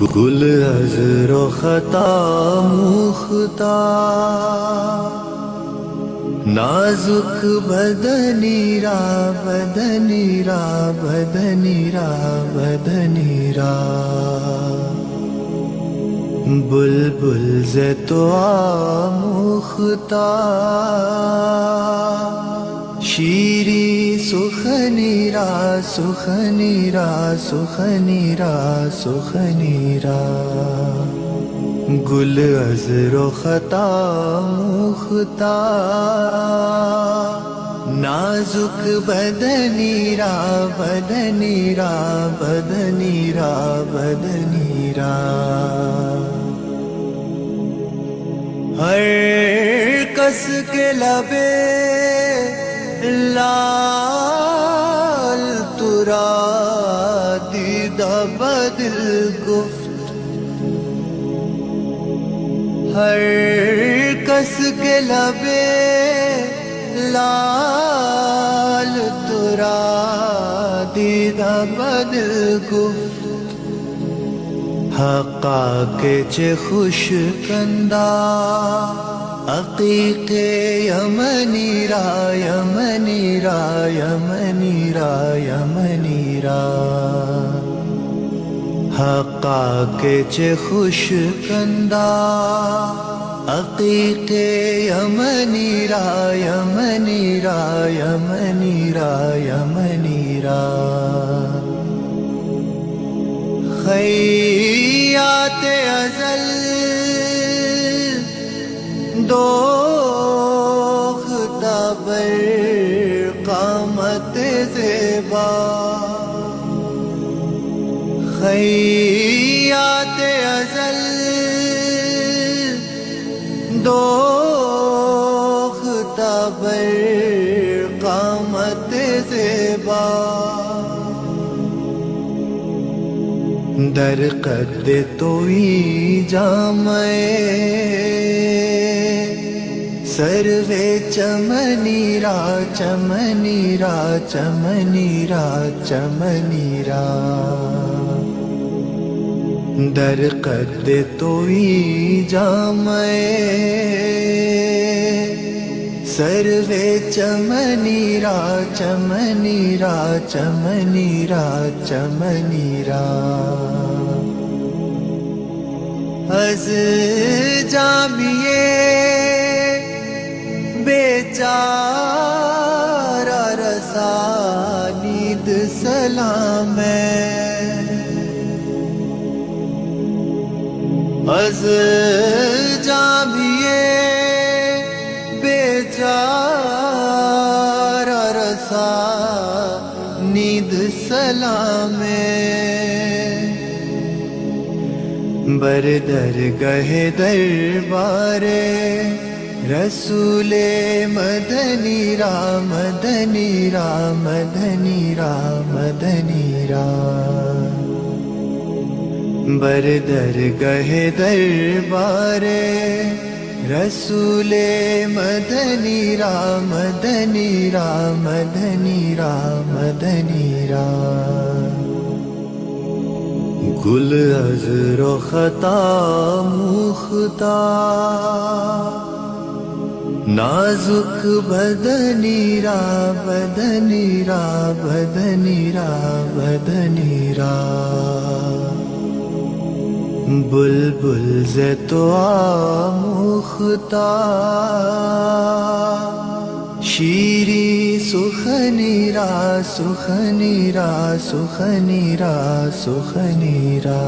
گل عذر و خطا مختار، نازک بدنی را بدنی را بدنی را بدنی را، بلبل ز تو آموختار، شیری سخنی را سخنی را سخنی را سخنی را، گل عذر و خطا مختار، نازک بدنی را بدنی را بدنی را بدنی را، ہر کس کے لبے لال ترا دیدہ بدل گفت، ہر کس کے لبے لال ترا دیدہ بدل گفت، حقا کے چے خوش کندہ عقیق یمنی را یمنی را یمنی را یمنی را، حقا کے چے خوش کندہ عقیق یمنی را یمنی را یمنی را یمنی را، خیات ازل دوختہ بر قامت زیبا، خیات ازل دوختہ بر قامت زیبا، در قد توئی جامع سروے چمنی را چمنی را چمنی را چمنی را، در قد توئی جامع سروے چمنی را چمنی را چمنی را چمنی را، از جامیے بیچارہ رسانید سلام ہے، از جامیے بیچارہ رسانید سلام ہے، بر درگہ دربار رسول مدنی را مدنی را مدنی را مدنی را، بر درگہ دربار رسول مدنی را مدنی را مدنی را مدنی را، گل عذر و خطا مختار، نازک بدنی را بدنی را بدنی را بدنی را، بلبل ز تو آموختار، شیری سخنی را سخنی را سخنی را سخنی را،